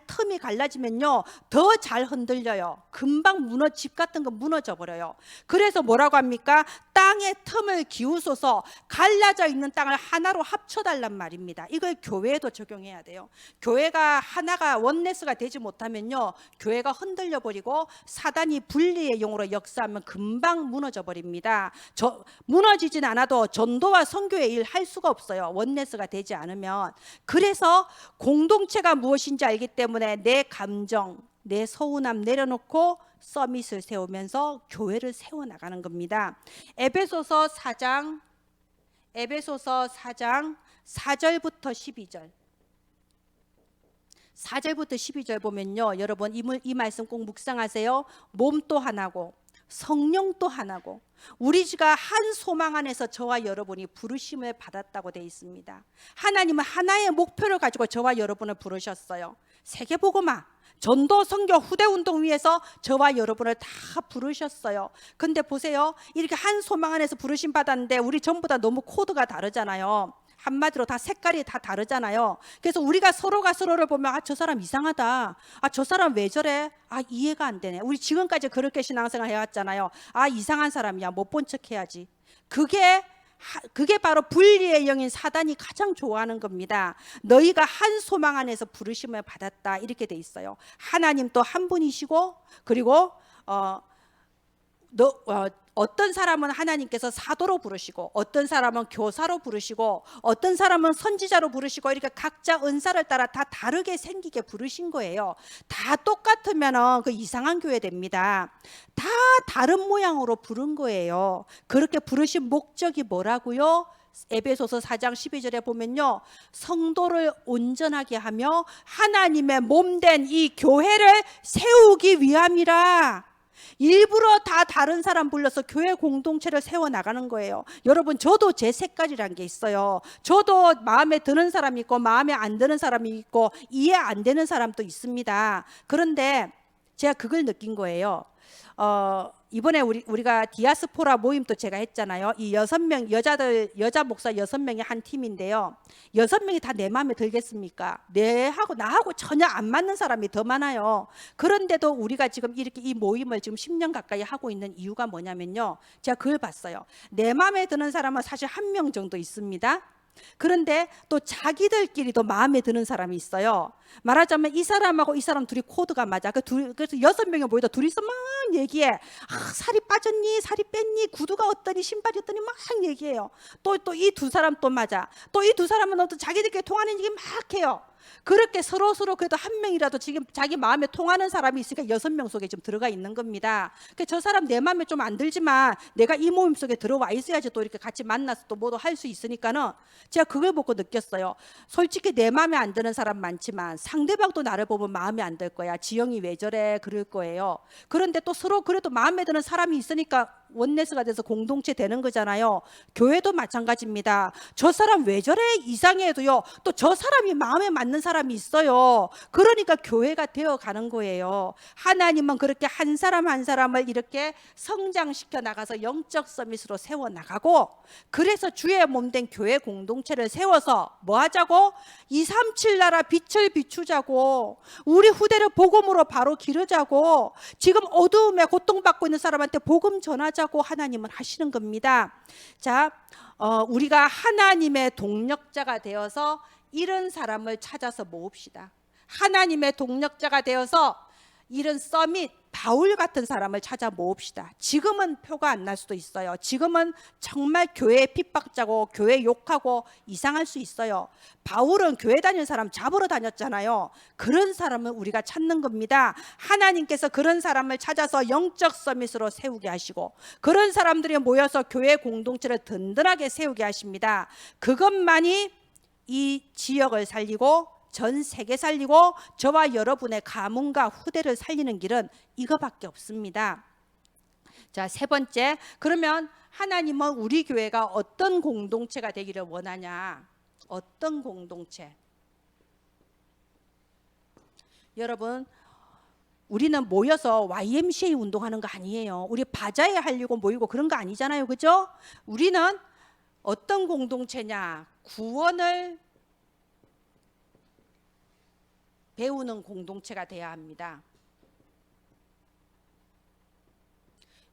틈이 갈라지면요 더 잘 흔들려요. 금방 집 같은 거 무너져 버려요. 그래서 뭐라고 합니까? 땅의 틈을 기우소서 갈라져 있는 땅을 하나로 합쳐달란 말입니다. 이걸 교회에도 적용해야 돼요. 교회가 하나가 원네스가 되지 못하면요 교회가 흔들려 버리고 사단이 분리의 용으로 역사하면 금방 무너져 버립니다. 무너지진 않아도 전도와 선교의 일 할 수가 없어요. 원네스가 되지 않으면. 그래서 공동체가 무엇인지 알기 때문에 내 감정, 내 서운함 내려놓고 서밋을 세우면서 교회를 세워나가는 겁니다. 에베소서 4장 4절부터 12절 4절부터 12절 보면요 여러분 이 말씀 꼭 묵상하세요. 몸도 하나고 성령도 하나고 우리 주가 한 소망 안에서 저와 여러분이 부르심을 받았다고 되어 있습니다. 하나님은 하나의 목표를 가지고 저와 여러분을 부르셨어요. 세계복음화, 전도, 선교, 후대운동 위해서 저와 여러분을 다 부르셨어요. 근데 보세요, 이렇게 한 소망 안에서 부르심 받았는데 우리 전부 다 너무 코드가 다르잖아요. 한마디로 다 색깔이 다 다르잖아요. 그래서 우리가 서로가 서로를 보면 저 사람 이상하다, 저 사람 왜 저래, 이해가 안 되네. 우리 지금까지 그렇게 신앙생활 해왔잖아요. 이상한 사람이야, 못 본 척 해야지. 그게 바로 분리의 영인 사단이 가장 좋아하는 겁니다. 너희가 한 소망 안에서 부르심을 받았다 이렇게 돼 있어요. 하나님 또 한 분이시고 그리고 어떤 사람은 하나님께서 사도로 부르시고 어떤 사람은 교사로 부르시고 어떤 사람은 선지자로 부르시고 이렇게 각자 은사를 따라 다 다르게 생기게 부르신 거예요. 다 똑같으면 그 이상한 교회 됩니다. 다 다른 모양으로 부른 거예요. 그렇게 부르신 목적이 뭐라고요? 에베소서 4장 12절에 보면요 성도를 온전하게 하며 하나님의 몸된 이 교회를 세우기 위함이라. 일부러 다 다른 사람 불러서 교회 공동체를 세워나가는 거예요. 여러분 저도 제 색깔이란 게 있어요. 저도 마음에 드는 사람이 있고 마음에 안 드는 사람이 있고 이해 안 되는 사람도 있습니다. 그런데 제가 그걸 느낀 거예요. 이번에 우리가 디아스포라 모임도 제가 했잖아요. 이 6명 여자 목사 6명이 한 팀인데요. 6명이 다 내 마음에 들겠습니까? 나하고 전혀 안 맞는 사람이 더 많아요. 그런데도 우리가 지금 이렇게 이 모임을 지금 10년 가까이 하고 있는 이유가 뭐냐면요. 제가 그걸 봤어요. 내 마음에 드는 사람은 사실 1명 정도 있습니다. 그런데 또 자기들끼리도 마음에 드는 사람이 있어요. 말하자면 이 사람하고 이 사람 둘이 코드가 맞아. 그래서 6명이 모여서 둘이서 막 얘기해. 살이 빠졌니? 살이 뺐니? 구두가 어떠니? 신발이 어떠니? 막 얘기해요. 또 이 두 사람 또 맞아. 또 이 두 사람은 또 자기들끼리 통하는 얘기 막 해요. 그렇게 서로 그래도 한 명이라도 지금 자기 마음에 통하는 사람이 있으니까 6명 속에 좀 들어가 있는 겁니다. 저 사람 내 마음에 좀 안 들지만 내가 이 모임 속에 들어와 있어야지 또 이렇게 같이 만나서 또 뭐도 할 수 있으니까는 제가 그걸 보고 느꼈어요. 솔직히 내 마음에 안 드는 사람 많지만 상대방도 나를 보면 마음에 안 들 거야. 지영이 왜 저래 그럴 거예요. 그런데 또 서로 그래도 마음에 드는 사람이 있으니까 원네스가 돼서 공동체 되는 거잖아요. 교회도 마찬가지입니다. 저 사람 왜 저래 이상해도요 또 저 사람이 마음에 맞는 사람이 있어요. 그러니까 교회가 되어가는 거예요. 하나님은 그렇게 한 사람 한 사람을 이렇게 성장시켜 나가서 영적 서밋으로 세워나가고, 그래서 주의 몸된 교회 공동체를 세워서 뭐 하자고? 237 나라 빛을 비추자고, 우리 후대를 복음으로 바로 기르자고, 지금 어두움에 고통받고 있는 사람한테 복음 전하자고 하나님은 하시는 겁니다. 자, 우리가 하나님의 동력자가 되어서 이런 사람을 찾아서 모읍시다. 하나님의 동력자가 되어서 이런 서밋 바울 같은 사람을 찾아 모읍시다. 지금은 표가 안 날 수도 있어요. 지금은 정말 교회 핍박자고 교회 욕하고 이상할 수 있어요. 바울은 교회 다니는 사람 잡으러 다녔잖아요. 그런 사람을 우리가 찾는 겁니다. 하나님께서 그런 사람을 찾아서 영적 서밋으로 세우게 하시고 그런 사람들이 모여서 교회 공동체를 든든하게 세우게 하십니다. 그것만이 이 지역을 살리고 전 세계 살리고 저와 여러분의 가문과 후대를 살리는 길은 이거밖에 없습니다. 자, 세 번째, 그러면 하나님은 우리 교회가 어떤 공동체가 되기를 원하냐? 어떤 공동체? 여러분, 우리는 모여서 YMCA 운동하는 거 아니에요. 우리 바자회 하려고 모이고 그런 거 아니잖아요. 그죠? 우리는 어떤 공동체냐? 구원을 배우는 공동체가 돼야 합니다.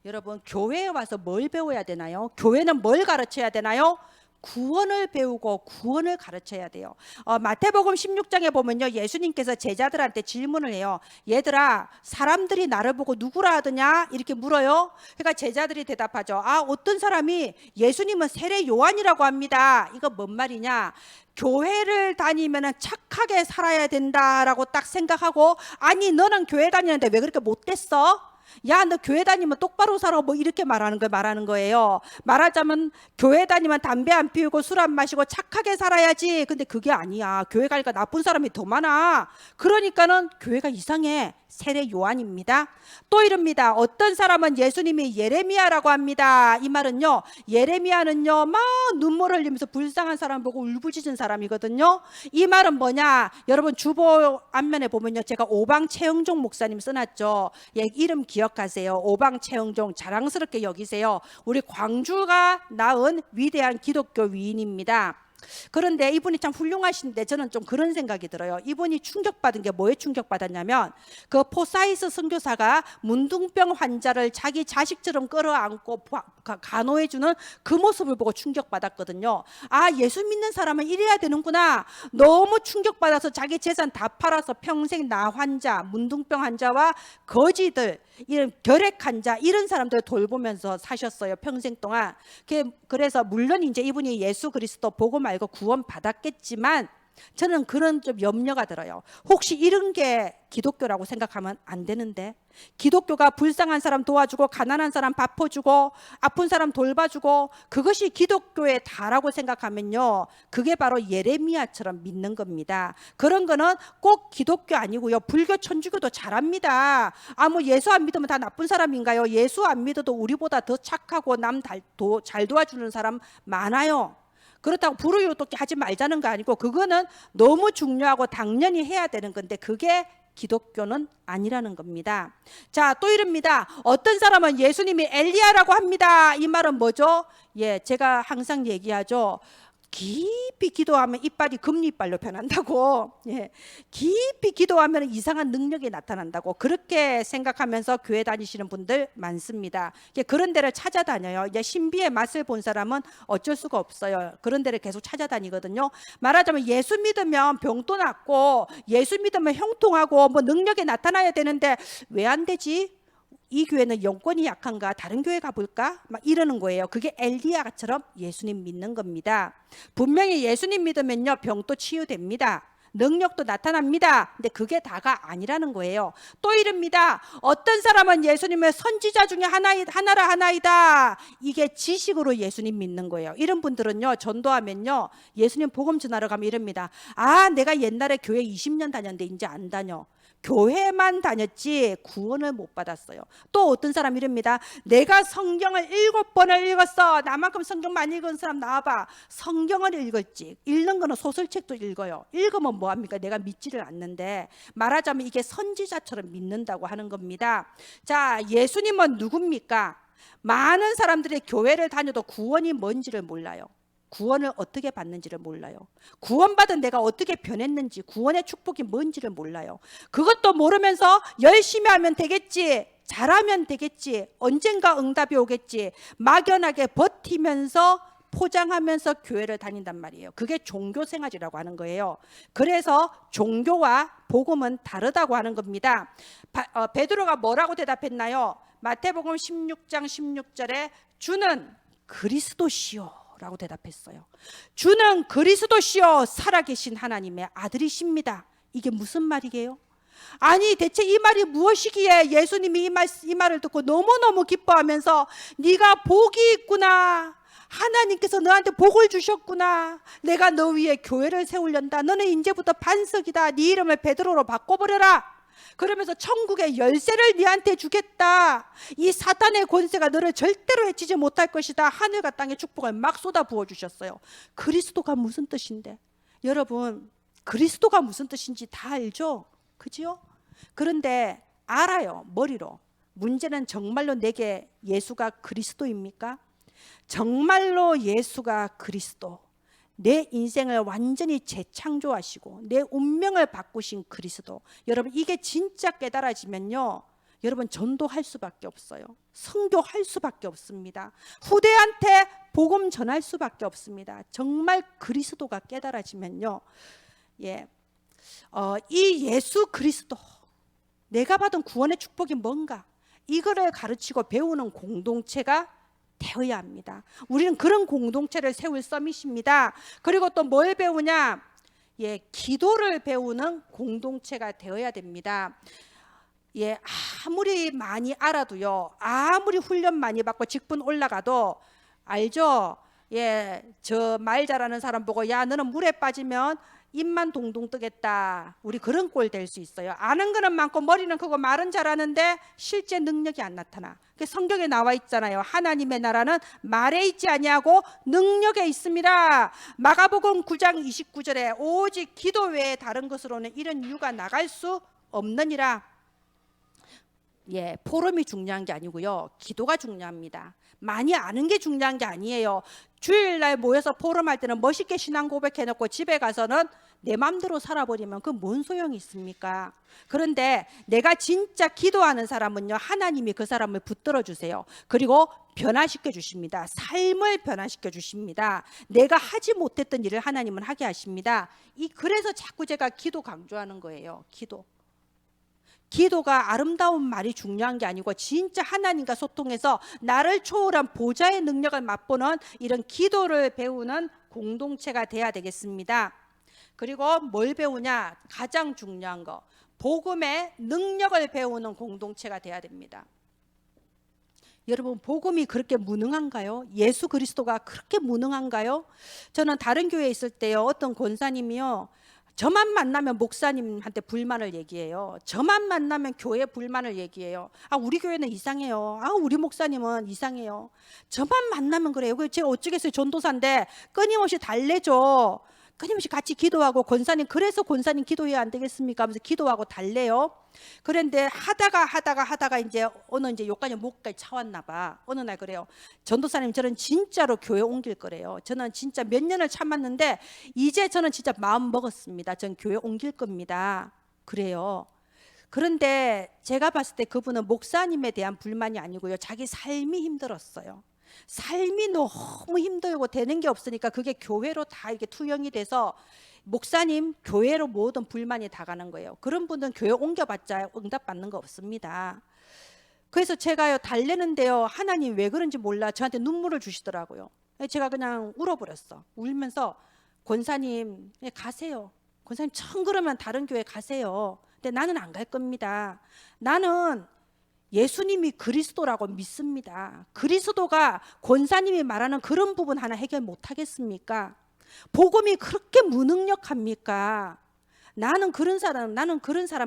여러분, 교회에 와서 뭘 배워야 되나요? 교회는 뭘 가르쳐야 되나요? 구원을 배우고 구원을 가르쳐야 돼요. 마태복음 16장에 보면요, 예수님께서 제자들한테 질문을 해요. 얘들아, 사람들이 나를 보고 누구라 하더냐? 이렇게 물어요. 그러니까 제자들이 대답하죠. 어떤 사람이 예수님은 세례 요한이라고 합니다. 이거 뭔 말이냐? 교회를 다니면 착하게 살아야 된다라고 딱 생각하고, 아니 너는 교회 다니는데 왜 그렇게 못됐어? 야, 너 교회 다니면 똑바로 살아, 뭐 이렇게 말하는 거예요. 말하자면 교회 다니면 담배 안 피우고 술 안 마시고 착하게 살아야지. 근데 그게 아니야. 교회 가니까 나쁜 사람이 더 많아. 그러니까는 교회가 이상해. 세례 요한입니다. 또 이럽니다. 어떤 사람은 예수님이 예레미야라고 합니다. 이 말은요, 예레미야는요 막 눈물 흘리면서 불쌍한 사람 보고 울부짖은 사람이거든요. 이 말은 뭐냐? 여러분 주보 앞면에 보면요, 제가 오방 최영종 목사님 써놨죠. 예, 이름 기억하세요. 오방 최영종 자랑스럽게 여기세요. 우리 광주가 낳은 위대한 기독교 위인입니다. 그런데 이분이 참 훌륭하신데 저는 좀 그런 생각이 들어요. 이분이 충격받은 게 뭐에 충격받았냐면, 그 포사이스 선교사가 문둥병 환자를 자기 자식처럼 끌어안고 간호해주는 그 모습을 보고 충격받았거든요. 예수 믿는 사람은 이래야 되는구나. 너무 충격받아서 자기 재산 다 팔아서 평생 나 환자, 문둥병 환자와 거지들, 이런 결핵 환자, 이런 사람들 돌보면서 사셨어요, 평생 동안. 그래서 물론 이제 이분이 예수 그리스도 복음 알고 구원 받았겠지만, 저는 그런 좀 염려가 들어요. 혹시 이런 게 기독교라고 생각하면 안 되는데, 기독교가 불쌍한 사람 도와주고 가난한 사람 밥 퍼주고 아픈 사람 돌봐주고 그것이 기독교의 다라고 생각하면요, 그게 바로 예레미야처럼 믿는 겁니다. 그런 거는 꼭 기독교 아니고요, 불교 천주교도 잘합니다. 뭐 예수 안 믿으면 다 나쁜 사람인가요? 예수 안 믿어도 우리보다 더 착하고 남 잘 도와주는 사람 많아요. 그렇다고 불우이웃돕기 하지 말자는 거 아니고, 그거는 너무 중요하고 당연히 해야 되는 건데, 그게 기독교는 아니라는 겁니다. 자, 또 이럽니다. 어떤 사람은 예수님이 엘리야라고 합니다. 이 말은 뭐죠? 예, 제가 항상 얘기하죠. 깊이 기도하면 이빨이 금리이빨로 변한다고. 예, 깊이 기도하면 이상한 능력이 나타난다고, 그렇게 생각하면서 교회 다니시는 분들 많습니다. 그런 데를 찾아다녀요. 이제 신비의 맛을 본 사람은 어쩔 수가 없어요. 그런 데를 계속 찾아다니거든요. 말하자면 예수 믿으면 병도 낫고 예수 믿으면 형통하고 뭐 능력이 나타나야 되는데 왜 안 되지? 이 교회는 영권이 약한가? 다른 교회 가볼까? 막 이러는 거예요. 그게 엘리야처럼 예수님 믿는 겁니다. 분명히 예수님 믿으면요, 병도 치유됩니다. 능력도 나타납니다. 근데 그게 다가 아니라는 거예요. 또 이릅니다. 어떤 사람은 예수님의 선지자 중에 하나라 하나이다. 이게 지식으로 예수님 믿는 거예요. 이런 분들은요, 전도하면요, 예수님 복음 전하러 가면 이럽니다. 내가 옛날에 교회 20년 다녔는데 이제 안 다녀. 교회만 다녔지 구원을 못 받았어요. 또 어떤 사람 이럽니다. 내가 성경을 7번을 읽었어. 나만큼 성경 많이 읽은 사람 나와봐. 성경을 읽을지. 읽는 거는 소설책도 읽어요. 읽으면 뭐합니까? 내가 믿지를 않는데. 말하자면 이게 선지자처럼 믿는다고 하는 겁니다. 자, 예수님은 누굽니까? 많은 사람들이 교회를 다녀도 구원이 뭔지를 몰라요. 구원을 어떻게 받는지를 몰라요. 구원받은 내가 어떻게 변했는지, 구원의 축복이 뭔지를 몰라요. 그것도 모르면서 열심히 하면 되겠지, 잘하면 되겠지, 언젠가 응답이 오겠지, 막연하게 버티면서 포장하면서 교회를 다닌단 말이에요. 그게 종교 생활이라고 하는 거예요. 그래서 종교와 복음은 다르다고 하는 겁니다. 베드로가 뭐라고 대답했나요? 마태복음 16장 16절에 주는 그리스도시요 라고 대답했어요. 주는 그리스도시요 살아계신 하나님의 아들이십니다. 이게 무슨 말이게요? 아니 대체 이 말이 무엇이기에 예수님이 이 말을 듣고 너무너무 기뻐하면서 네가 복이 있구나, 하나님께서 너한테 복을 주셨구나, 내가 너 위에 교회를 세우련다, 너는 이제부터 반석이다, 네 이름을 베드로로 바꿔버려라, 그러면서 천국의 열쇠를 네한테 주겠다, 이 사탄의 권세가 너를 절대로 해치지 못할 것이다, 하늘과 땅의 축복을 막 쏟아 부어주셨어요. 그리스도가 무슨 뜻인데? 여러분 그리스도가 무슨 뜻인지 다 알죠? 그죠? 그런데 알아요, 머리로. 문제는 정말로 내게 예수가 그리스도입니까? 정말로 예수가 그리스도, 내 인생을 완전히 재창조하시고 내 운명을 바꾸신 그리스도, 여러분 이게 진짜 깨달아지면요, 여러분 전도할 수밖에 없어요. 선교할 수밖에 없습니다. 후대한테 복음 전할 수밖에 없습니다. 정말 그리스도가 깨달아지면요, 이 예수 그리스도, 내가 받은 구원의 축복이 뭔가, 이거를 가르치고 배우는 공동체가 되어야 합니다. 우리는 그런 공동체를 세울 서밋입니다. 그리고 또 뭘 배우냐? 기도를 배우는 공동체가 되어야 됩니다. 아무리 많이 알아도요, 아무리 훈련 많이 받고 직분 올라가도, 알죠? 저 말 잘하는 사람 보고 야 너는 물에 빠지면 입만 동동 뜨겠다, 우리 그런 꼴 될 수 있어요. 아는 거는 많고 머리는 크고 말은 잘하는데 실제 능력이 안 나타나. 성경에 나와 있잖아요. 하나님의 나라는 말에 있지 아니하고 능력에 있습니다. 마가복음 9장 29절에 오직 기도 외에 다른 것으로는 이런 이유가 나갈 수 없느니라. 포럼이 중요한 게 아니고요, 기도가 중요합니다. 많이 아는 게 중요한 게 아니에요. 주일날 모여서 포럼할 때는 멋있게 신앙 고백해놓고 집에 가서는 내 맘대로 살아버리면 그 뭔 소용이 있습니까? 그런데 내가 진짜 기도하는 사람은요, 하나님이 그 사람을 붙들어 주세요. 그리고 변화시켜 주십니다. 삶을 변화시켜 주십니다. 내가 하지 못했던 일을 하나님은 하게 하십니다. 그래서 자꾸 제가 기도 강조하는 거예요. 기도가 아름다운 말이 중요한 게 아니고 진짜 하나님과 소통해서 나를 초월한 보좌의 능력을 맛보는 이런 기도를 배우는 공동체가 돼야 되겠습니다. 그리고 뭘 배우냐? 가장 중요한 거, 복음의 능력을 배우는 공동체가 돼야 됩니다. 여러분 복음이 그렇게 무능한가요? 예수 그리스도가 그렇게 무능한가요? 저는 다른 교회에 있을 때요, 어떤 권사님이요, 저만 만나면 목사님한테 불만을 얘기해요. 저만 만나면 교회 불만을 얘기해요. 우리 교회는 이상해요. 우리 목사님은 이상해요. 저만 만나면 그래요. 제가 어쩌겠어요. 전도사인데 끊임없이 달래죠. 끊임없이 같이 기도하고, 그래서 권사님 기도해야 안 되겠습니까 하면서 기도하고 달래요. 그런데 하다가 이제 욕까지 목까지 차왔나 봐. 어느 날 그래요. 전도사님, 저는 진짜로 교회 옮길 거래요. 저는 진짜 몇 년을 참았는데 이제 저는 진짜 마음 먹었습니다. 전 교회 옮길 겁니다. 그래요. 그런데 제가 봤을 때 그분은 목사님에 대한 불만이 아니고요, 자기 삶이 힘들었어요. 삶이 너무 힘들고 되는 게 없으니까 그게 교회로 다 이게 투영이 돼서 목사님, 교회로 모든 불만이 다 가는 거예요. 그런 분들은 교회 옮겨봤자 응답받는 거 없습니다. 그래서 제가요 달래는데요, 하나님 왜 그런지 몰라 저한테 눈물을 주시더라고요. 제가 그냥 울어버렸어. 울면서 권사님 가세요. 권사님 청 그러면 다른 교회 가세요. 근데 나는 안 갈 겁니다. 나는 예수님이 그리스도라고 믿습니다. 그리스도가 권사님이 말하는 그런 부분 하나 해결 못 하겠습니까? 복음이 그렇게 무능력합니까? 나는 그런 사람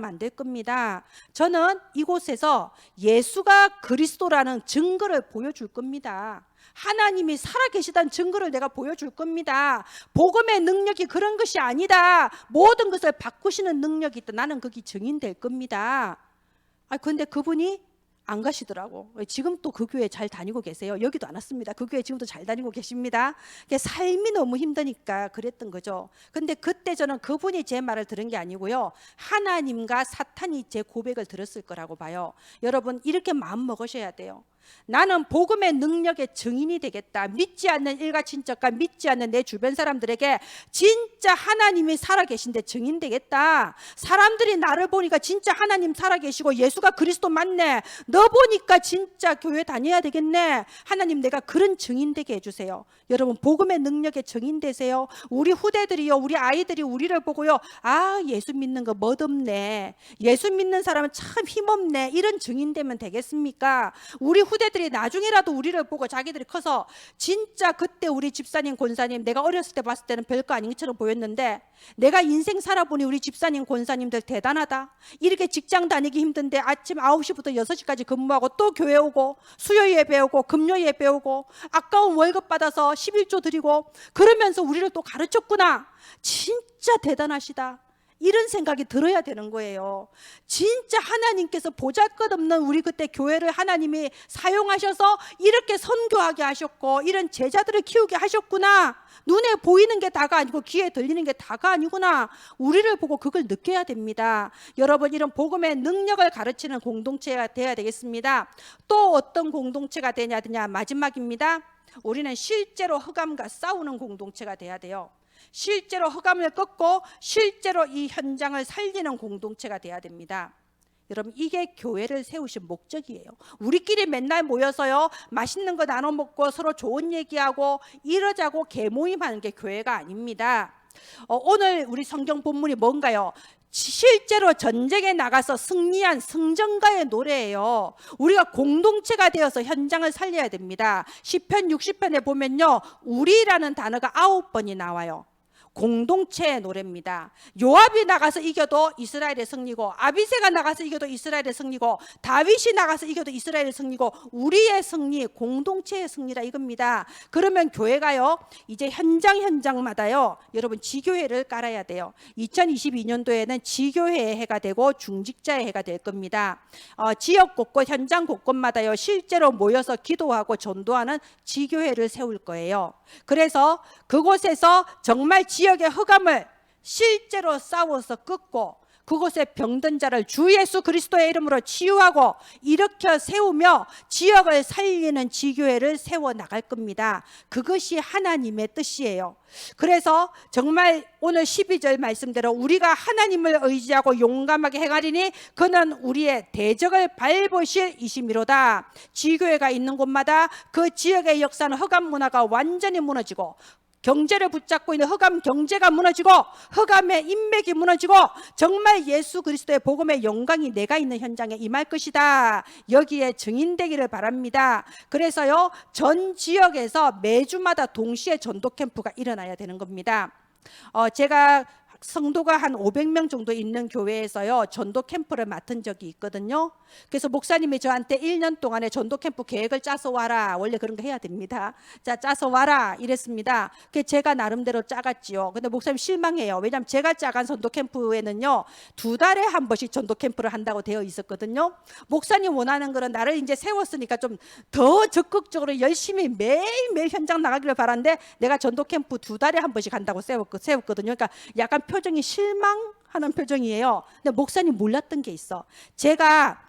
안 될 겁니다. 저는 이곳에서 예수가 그리스도라는 증거를 보여줄 겁니다. 하나님이 살아계시다는 증거를 내가 보여줄 겁니다. 복음의 능력이 그런 것이 아니다, 모든 것을 바꾸시는 능력이 있다, 나는 거기 증인될 겁니다. 그런데 그분이 안 가시더라고. 지금 또 그 교회 잘 다니고 계세요. 여기도 안 왔습니다. 그 교회 지금도 잘 다니고 계십니다. 삶이 너무 힘드니까 그랬던 거죠. 근데 그때 저는 그분이 제 말을 들은 게 아니고요, 하나님과 사탄이 제 고백을 들었을 거라고 봐요. 여러분 이렇게 마음 먹으셔야 돼요. 나는 복음의 능력의 증인이 되겠다. 믿지 않는 일가 친척과 믿지 않는 내 주변 사람들에게 진짜 하나님이 살아계신데 증인 되겠다. 사람들이 나를 보니까 진짜 하나님 살아계시고 예수가 그리스도 맞네. 너 보니까 진짜 교회 다녀야 되겠네. 하나님 내가 그런 증인 되게 해주세요. 여러분 복음의 능력의 증인 되세요. 우리 후대들이요, 우리 아이들이 우리를 보고요, 아 예수 믿는 거 멋없네, 예수 믿는 사람은 참 힘없네, 이런 증인 되면 되겠습니까? 우리 후대들이 나중에라도 우리를 보고 자기들이 커서 진짜 그때 우리 집사님 권사님 내가 어렸을 때 봤을 때는 별거 아닌 것처럼 보였는데 내가 인생 살아보니 우리 집사님 권사님들 대단하다. 이렇게 직장 다니기 힘든데 아침 9시부터 6시까지 근무하고 또 교회 오고 수요 예배 오고 금요 예배 오고 아까운 월급 받아서 11조 드리고 그러면서 우리를 또 가르쳤구나. 진짜 대단하시다. 이런 생각이 들어야 되는 거예요. 진짜 하나님께서 보잘것없는 우리 그때 교회를 하나님이 사용하셔서 이렇게 선교하게 하셨고 이런 제자들을 키우게 하셨구나. 눈에 보이는 게 다가 아니고 귀에 들리는 게 다가 아니구나. 우리를 보고 그걸 느껴야 됩니다. 여러분 이런 복음의 능력을 가르치는 공동체가 돼야 되겠습니다. 또 어떤 공동체가 되냐 마지막입니다. 우리는 실제로 흑암과 싸우는 공동체가 돼야 돼요. 실제로 흑암을 꺾고 실제로 이 현장을 살리는 공동체가 돼야 됩니다. 여러분 이게 교회를 세우신 목적이에요. 우리끼리 맨날 모여서요 맛있는 거 나눠 먹고 서로 좋은 얘기하고 이러자고 개모임하는 게 교회가 아닙니다. 오늘 우리 성경 본문이 뭔가요? 실제로 전쟁에 나가서 승리한 승전가의 노래예요. 우리가 공동체가 되어서 현장을 살려야 됩니다. 시편 60편에 보면요 우리라는 단어가 9번이 나와요. 공동체의 노래입니다. 요압이 나가서 이겨도 이스라엘의 승리고 아비새가 나가서 이겨도 이스라엘의 승리고 다윗이 나가서 이겨도 이스라엘의 승리고 우리의 승리, 공동체의 승리라 이겁니다. 그러면 교회가요 이제 현장마다요 여러분 지교회를 깔아야 돼요. 2022년도에는 지교회의 해가 되고 중직자의 해가 될 겁니다. 지역 곳곳 현장 곳곳마다요 실제로 모여서 기도하고 전도하는 지교회를 세울 거예요. 그래서 그곳에서 정말 지역의 흑암을 실제로 싸워서 끊고 그곳에 병든 자를 주 예수 그리스도의 이름으로 치유하고 일으켜 세우며 지역을 살리는 지교회를 세워 나갈 겁니다. 그것이 하나님의 뜻이에요. 그래서 정말 오늘 12절 말씀대로 우리가 하나님을 의지하고 용감하게 행하리니 그는 우리의 대적을 밟으실 이심이로다. 지교회가 있는 곳마다 그 지역의 역사는 흑암 문화가 완전히 무너지고 경제를 붙잡고 있는 흑암 경제가 무너지고 흑암의 인맥이 무너지고 정말 예수 그리스도의 복음의 영광이 내가 있는 현장에 임할 것이다. 여기에 증인되기를 바랍니다. 그래서요 전 지역에서 매주마다 동시에 전도 캠프가 일어나야 되는 겁니다. 제가 성도가 한 500명 정도 있는 교회에서요 전도 캠프를 맡은 적이 있거든요. 그래서 목사님이 저한테 1년 동안의 전도 캠프 계획을 짜서 와라. 원래 그런 거 해야 됩니다. 자, 짜서 와라 이랬습니다. 그게 제가 나름대로 짜갔지요. 근데 목사님 실망해요. 왜냐하면 제가 짜간 전도 캠프에는요 2달에 한 번씩 전도 캠프를 한다고 되어 있었거든요. 목사님 원하는 거는 나를 이제 세웠으니까 좀 더 적극적으로 열심히 매일매일 현장 나가기를 바라는데 내가 전도 캠프 2달에 한 번씩 한다고 세웠거든요. 그러니까 약간 표정이 실망하는 표정이에요. 근데 목사님 몰랐던 게 있어. 제가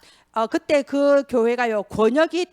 그때 그 교회가요 권역이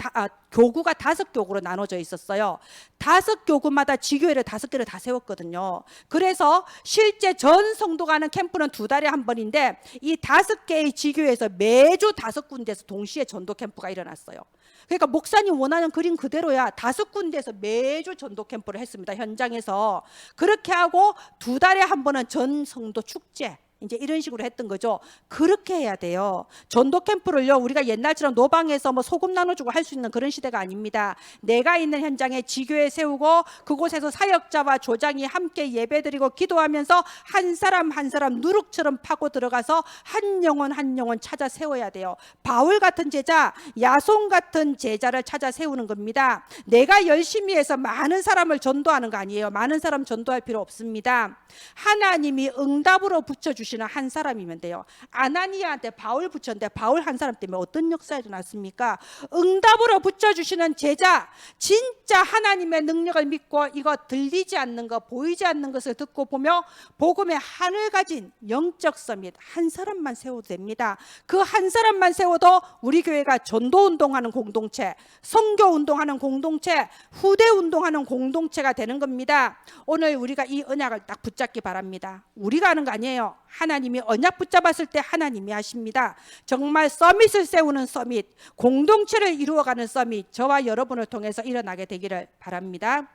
교구가 5교구로 나눠져 있었어요. 5교구마다 지교회를 5개를 다 세웠거든요. 그래서 실제 전 성도가 하는 캠프는 2달에 한 번인데 이 5개의 지교회에서 매주 5군데에서 동시에 전도 캠프가 일어났어요. 그러니까 목사님 원하는 그림 그대로야. 5군데에서 매주 전도 캠프를 했습니다. 현장에서. 그렇게 하고 2달에 한 번은 전 성도 축제 이제 이런 식으로 했던 거죠. 그렇게 해야 돼요. 전도 캠프를요 우리가 옛날처럼 노방에서 뭐 소금 나눠주고 할 수 있는 그런 시대가 아닙니다. 내가 있는 현장에 지교회 세우고 그곳에서 사역자와 조장이 함께 예배드리고 기도하면서 한 사람 한 사람 누룩처럼 파고 들어가서 한 영혼 한 영혼 찾아 세워야 돼요. 바울 같은 제자, 야손 같은 제자를 찾아 세우는 겁니다. 내가 열심히 해서 많은 사람을 전도하는 거 아니에요. 많은 사람 전도할 필요 없습니다. 하나님이 응답으로 붙여주신 붙여주시는 한 사람이면 돼요. 아나니아한테 바울 붙였는데 바울 한 사람 때문에 어떤 역사가 일어났습니까? 응답으로 붙여주시는 제자, 진짜 하나님의 능력을 믿고 이거 들리지 않는 거, 보이지 않는 것을 듣고 보며 복음의 하늘 가진 영적 서밋 한 사람만 세워도 됩니다. 그 한 사람만 세워도 우리 교회가 전도 운동하는 공동체, 선교 운동하는 공동체, 후대 운동하는 공동체가 되는 겁니다. 오늘 우리가 이 언약을 딱 붙잡기 바랍니다. 우리가 하는 거 아니에요. 하나님이 언약 붙잡았을 때 하나님이 하십니다. 정말 서밋을 세우는 서밋, 공동체를 이루어가는 서밋, 저와 여러분을 통해서 일어나게 되기를 바랍니다.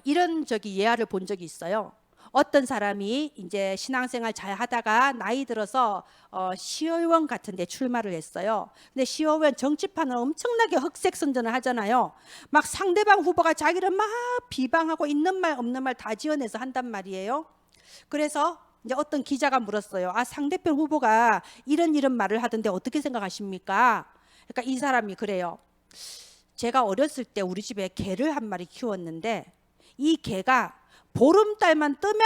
이런 예화를 본 적이 있어요. 어떤 사람이 이제 신앙생활 잘 하다가 나이 들어서 시의원 같은 데 출마를 했어요. 근데 시의원 정치판은 엄청나게 흑색 선전을 하잖아요. 막 상대방 후보가 자기를 막 비방하고 있는 말 없는 말 다 지어내서 한단 말이에요. 그래서 이제 어떤 기자가 물었어요. 상대편 후보가 이런 말을 하던데 어떻게 생각하십니까? 그러니까 이 사람이 그래요. 제가 어렸을 때 우리 집에 개를 한 마리 키웠는데 이 개가 보름달만 뜨면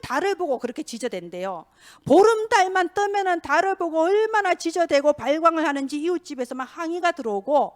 달을 보고 그렇게 지저댄대요. 보름달만 뜨면 달을 보고 얼마나 지저대고 발광을 하는지 이웃집에서 막 항의가 들어오고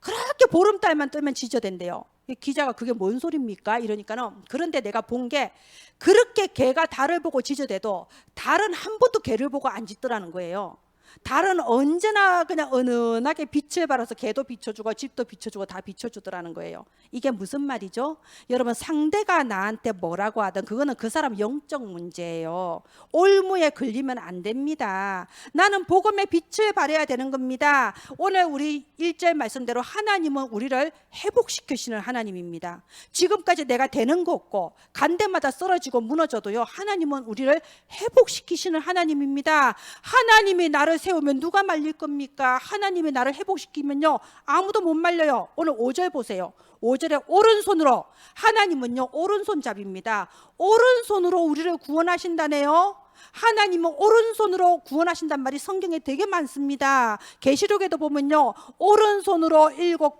그렇게 보름달만 뜨면 지저댄대요. 기자가 그게 뭔 소리입니까? 이러니까는 그런데 내가 본 게 그렇게 개가 달을 보고 지저대도 달은 한 번도 개를 보고 안 짖더라는 거예요. 달은 언제나 그냥 은은하게 빛을 발해서 개도 비춰주고 집도 비춰주고 다 비춰주더라는 거예요. 이게 무슨 말이죠? 여러분, 상대가 나한테 뭐라고 하든 그거는 그 사람 영적 문제예요. 올무에 걸리면 안 됩니다. 나는 복음의 빛을 발해야 되는 겁니다. 오늘 우리 1절 말씀대로 하나님은 우리를 회복시키시는 하나님입니다. 지금까지 내가 되는 거 없고 간 데마다 쓰러지고 무너져도요, 하나님은 우리를 회복시키시는 하나님입니다. 하나님이 나를 세우면 누가 말릴 겁니까? 하나님이 나를 회복시키면요, 아무도 못 말려요. 오늘 5절 보세요. 5절에 오른손으로, 하나님은요 오른손잡이입니다. 오른손으로 우리를 구원하신다네요. 하나님은 오른손으로 구원하신단 말이 성경에 되게 많습니다. 계시록에도 보면요, 오른손으로 일곱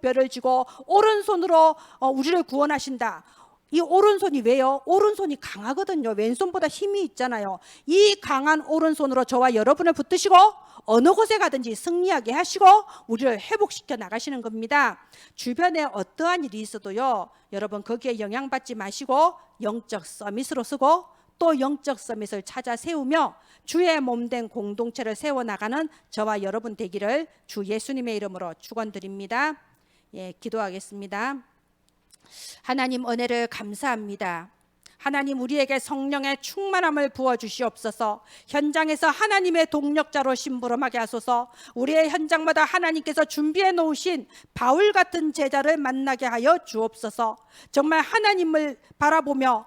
별을 쥐고 오른손으로 우리를 구원하신다. 이 오른손이 왜요? 오른손이 강하거든요. 왼손보다 힘이 있잖아요. 이 강한 오른손으로 저와 여러분을 붙드시고 어느 곳에 가든지 승리하게 하시고 우리를 회복시켜 나가시는 겁니다. 주변에 어떠한 일이 있어도요, 여러분 거기에 영향받지 마시고 영적 서밋으로 쓰고 또 영적 서밋을 찾아 세우며 주의 몸된 공동체를 세워나가는 저와 여러분 되기를 주 예수님의 이름으로 축원드립니다. 기도하겠습니다. 하나님, 은혜를 감사합니다. 하나님, 우리에게 성령의 충만함을 부어주시옵소서. 현장에서 하나님의 동력자로 심부름하게 하소서. 우리의 현장마다 하나님께서 준비해 놓으신 바울 같은 제자를 만나게 하여 주옵소서. 정말 하나님을 바라보며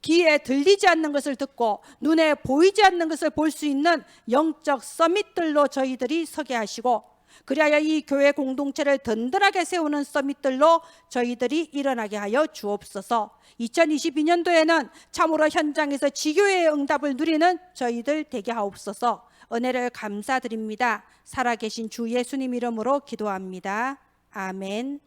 귀에 들리지 않는 것을 듣고 눈에 보이지 않는 것을 볼 수 있는 영적 서밋들로 저희들이 서게 하시고, 그리하여 이 교회 공동체를 든든하게 세우는 서밋들로 저희들이 일어나게 하여 주옵소서. 2022년도에는 참으로 현장에서 지교회의 응답을 누리는 저희들 되게 하옵소서. 은혜를 감사드립니다. 살아계신 주 예수님 이름으로 기도합니다. 아멘.